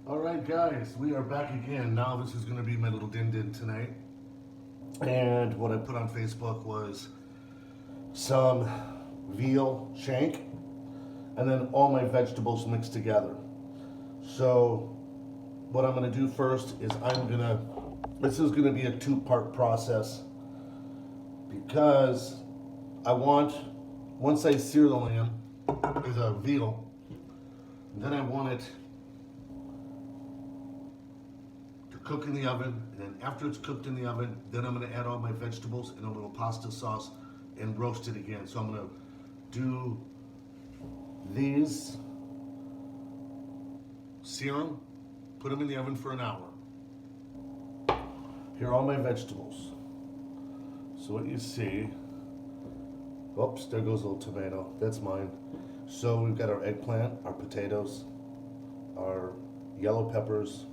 All right, guys, we are back again. Now this is going to be my little din tonight. And what I put on Facebook was some veal shank and then all my vegetables mixed together. So what I'm going to do first is this is going to be a two-part process because once I sear the lamb, or the veal, then I want it cook in the oven, and then after it's cooked in the oven, then I'm going to add all my vegetables and a little pasta sauce and roast it again. So I'm going to do these, sear them, put them in the oven for an hour. Here are all my vegetables. So what you see, oops, there goes a little tomato, that's mine. So we've got our eggplant, our potatoes, our yellow peppers,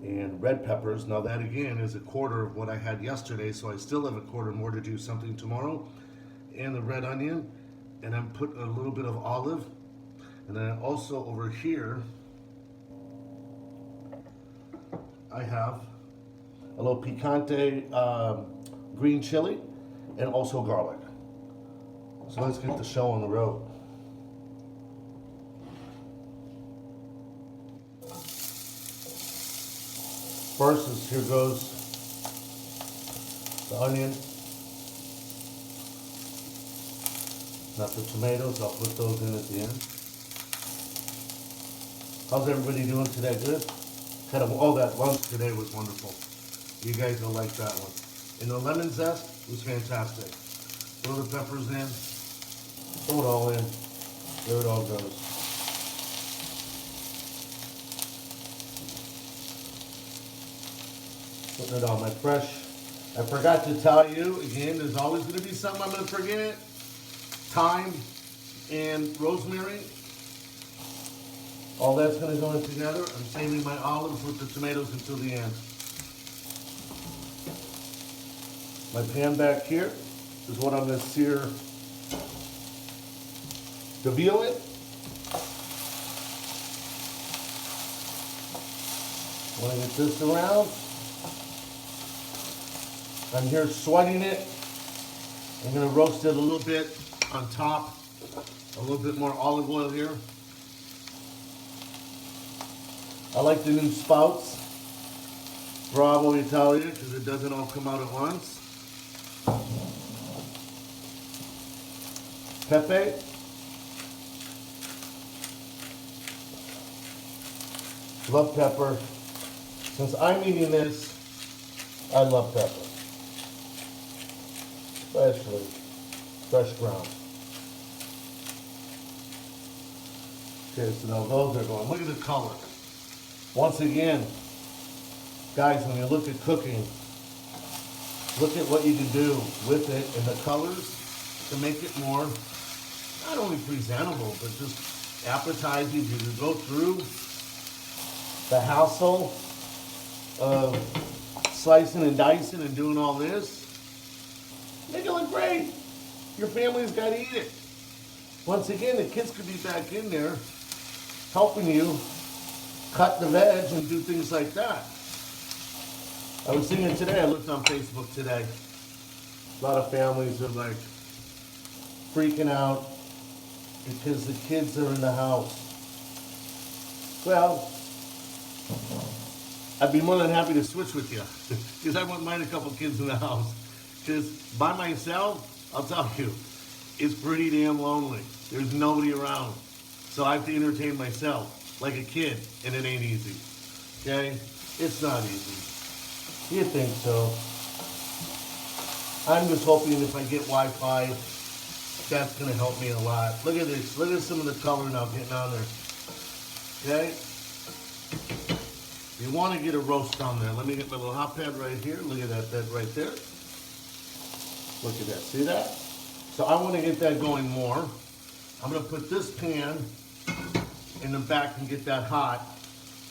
and red peppers. Now that again is a quarter of what I had yesterday, so I still have a quarter more to do something tomorrow. And the red onion, and I'm putting a little bit of olive, and then also over here I have a little picante green chili and also garlic. So let's get the show on the road. First is here goes the onion, not the tomatoes. I'll put those in at the end. How's everybody doing today? Good? That lunch today was wonderful. You guys will like that one. And the lemon zest was fantastic. Throw the peppers in, throw it all in. There it all goes. Putting it on my fresh. I forgot to tell you, again, there's always going to be something I'm going to forget. Thyme and rosemary. All that's going to go in together. I'm saving my olives with the tomatoes until the end. My pan back here is what I'm going to sear the veal in. Want to get this around. I'm here sweating it. I'm going to roast it a little bit on top. A little bit more olive oil here. I like the new spouts. Bravo Italia, because it doesn't all come out at once. Pepe. Love pepper. Since I'm eating this, I love pepper. Especially fresh ground. Okay, so now those are going. Look at the color. Once again, guys, when you look at cooking, look at what you can do with it and the colors to make it more, not only presentable, but just appetizing. You can go through the hassle of slicing and dicing and doing all this. Make it look great. Your family's got to eat it. Once again, the kids could be back in there helping you cut the veg and do things like that. I was thinking today, I looked on Facebook today, a lot of families are like freaking out because the kids are in the house. Well, I'd be more than happy to switch with you because I wouldn't mind a couple kids in the house. Because by myself, I'll tell you, it's pretty damn lonely. There's nobody around. So I have to entertain myself like a kid, and it ain't easy. Okay? It's not easy. You think so? I'm just hoping if I get Wi-Fi, that's going to help me a lot. Look at this. Look at some of the color now getting on there. Okay? You want to get a roast on there. Let me get my little hot pad right here. Look at that right there. Look at that. See that? So I want to get that going more. I'm going to put this pan in the back and get that hot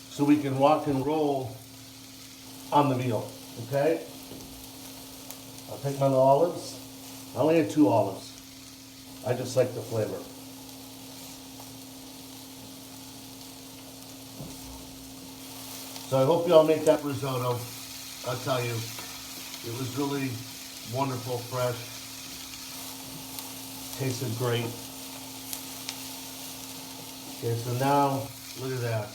so we can rock and roll on the veal. Okay? I'll take my little olives. I only had 2 olives. I just like the flavor. So I hope y'all make that risotto. I'll tell you, it was really wonderful, fresh. Tasted great. Okay, so now, look at that.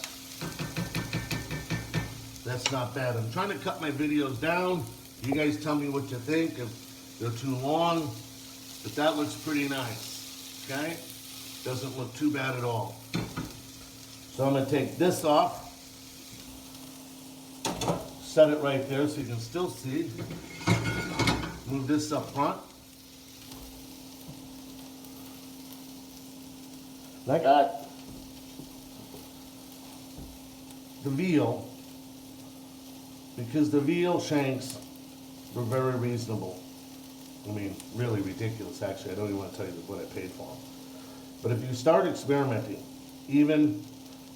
That's not bad. I'm trying to cut my videos down. You guys tell me what you think, if they're too long. But that looks pretty nice, okay? Doesn't look too bad at all. So I'm gonna take this off. Set it right there so you can still see. Move this up front. And I got the veal, because the veal shanks were very reasonable. I mean, really ridiculous, actually. I don't even want to tell you what I paid for them. But if you start experimenting, even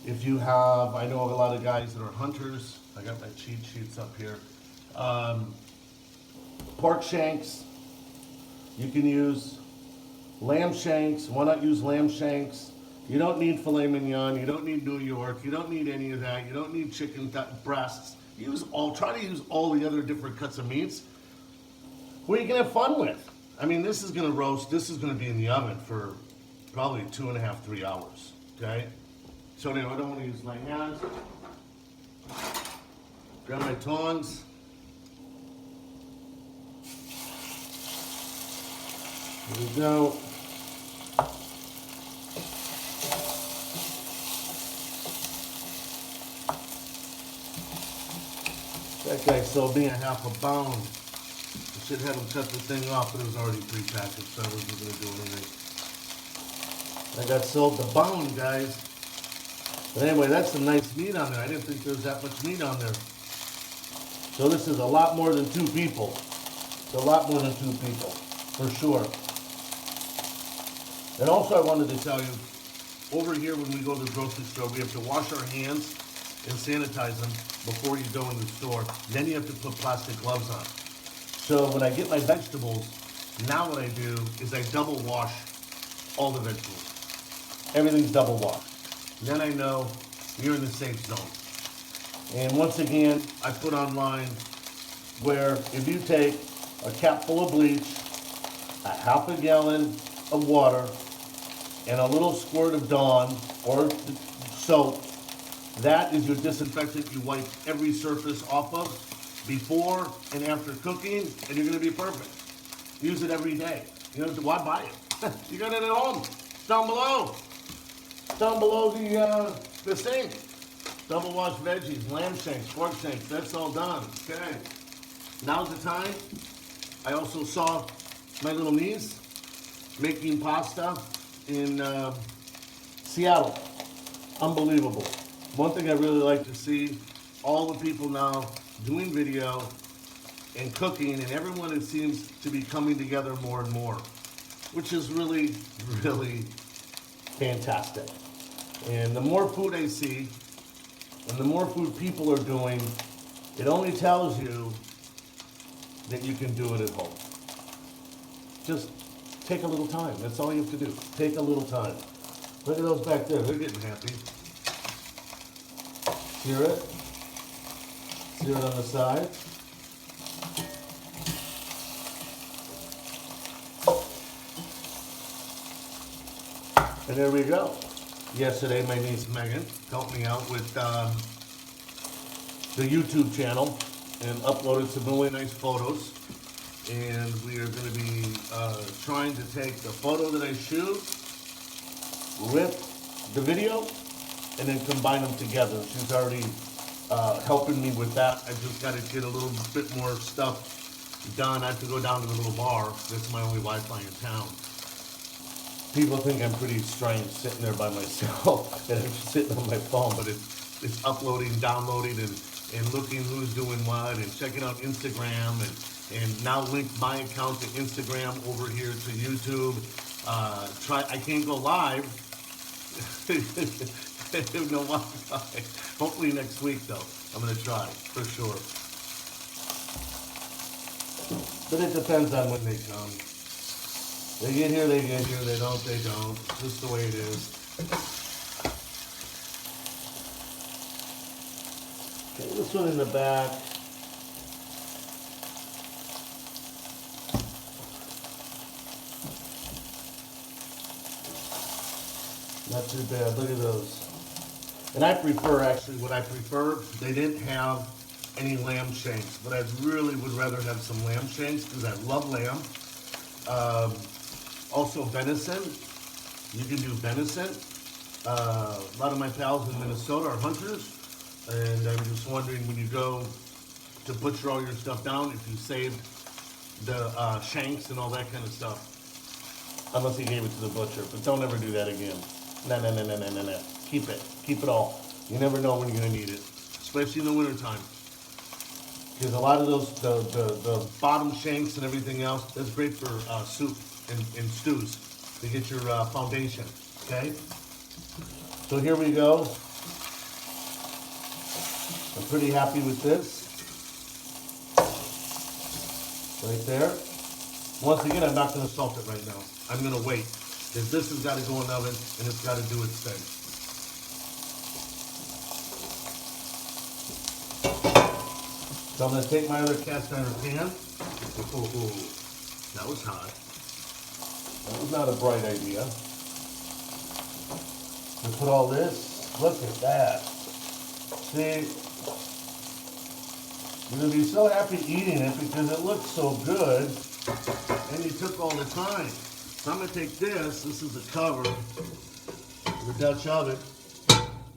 if you have, I know a lot of guys that are hunters. I got my cheat sheets up here. Pork shanks, you can use lamb shanks. Why not use lamb shanks? You don't need filet mignon. You don't need New York. You don't need any of that. You don't need chicken breasts. Try to use all the other different cuts of meats where you can have fun with. I mean, this is gonna roast. This is gonna be in the oven for probably 2.5, 3 hours, okay? So anyway, I don't wanna use my hands. Grab my tongs. Here we go. That guy sold me a half a pound. I should have him cut the thing off, but it was already prepackaged, so I wasn't going to do anything. I got sold the bone, guys. But anyway, that's some nice meat on there. I didn't think there was that much meat on there. So this is a lot more than 2 people. It's a lot more than 2 people, for sure. And also I wanted to tell you, over here when we go to the grocery store, we have to wash our hands and sanitize them before you go in the store. Then you have to put plastic gloves on. So when I get my vegetables, now what I do is I double wash all the vegetables. Everything's double washed. Then I know you're in the safe zone. And once again, I put online where if you take a cap full of bleach, a half a gallon of water, and a little squirt of Dawn or soap, that is your disinfectant you wipe every surface off of before and after cooking, and you're gonna be perfect. Use it every day. You don't have to, why buy it? You got it at home. It's down below. It's down below the sink. Double wash veggies, lamb shanks, pork shanks, that's all done. Okay. Now's the time. I also saw my little niece making pasta in Seattle. Unbelievable. One thing I really like to see, all the people now doing video and cooking, and everyone, it seems to be coming together more and more, which is really, really fantastic. And the more food I see, and the more food people are doing, it only tells you that you can do it at home. Just take a little time. That's all you have to do. Take a little time. Look at those back there. They're getting happy. Sear it. Sear it on the side. And there we go. Yesterday, my niece Megan helped me out with the YouTube channel and uploaded some really nice photos. And we are going to be trying to take the photo that I shoot with the video and then combine them together. She's already helping me with that. I just got to get a little bit more stuff done. I have to go down to the little bar. That's my only Wi-Fi in town. People think I'm pretty strange sitting there by myself and I'm just sitting on my phone, but it's uploading, downloading, and looking who's doing what, and checking out Instagram, and now link my account to Instagram over here to YouTube. I can't go live. I have no Wi-Fi. Hopefully next week though. I'm gonna try for sure. But it depends on when they come. They get here, they get here. They don't, they don't. It's just the way it is. Okay, this one in the back. Not too bad. Look at those. And I prefer, actually, what I prefer, they didn't have any lamb shanks, but I really would rather have some lamb shanks because I love lamb. Also venison. You can do venison. A lot of my pals in Minnesota are hunters, and I'm just wondering when you go to butcher all your stuff down, if you saved the shanks and all that kind of stuff. Unless you gave it to the butcher, but don't ever do that again. No, no, no, no, no, no, no. Keep it. Keep it all. You never know when you're going to need it, especially in the wintertime. Because a lot of those, the bottom shanks and everything else, that's great for soup and stews to get your foundation, okay? So here we go. I'm pretty happy with this. Right there. Once again, I'm not going to salt it right now. I'm going to wait. Because this has got to go in the oven and it's got to do its thing. So I'm going to take my other cast iron pan. Oh, that was hot. That was not a bright idea. And put all this. Look at that. See? You're going to be so happy eating it because it looks so good. And you took all the time. So I'm going to take this. This is the cover. The Dutch oven.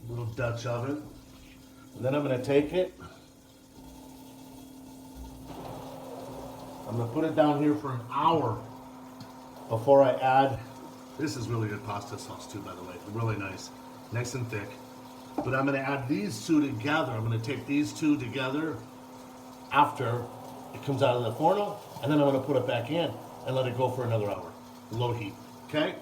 Little Dutch oven. And then I'm going to take it. I'm going to put it down here for an hour before I add. This is really good pasta sauce too, by the way. Really nice. Nice and thick. But I'm going to add these two together. I'm going to take these two together after it comes out of the forno, and then I'm going to put it back in and let it go for another hour. Low heat. Okay?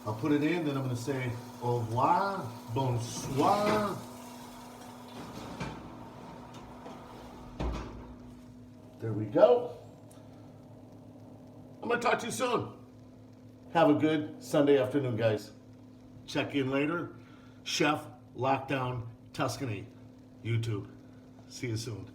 I'll put it in, then I'm going to say au revoir, bonsoir. There we go. I'm going to talk to you soon. Have a good Sunday afternoon, guys. Check in later. Chef Lockdown Tuscany, YouTube. See you soon.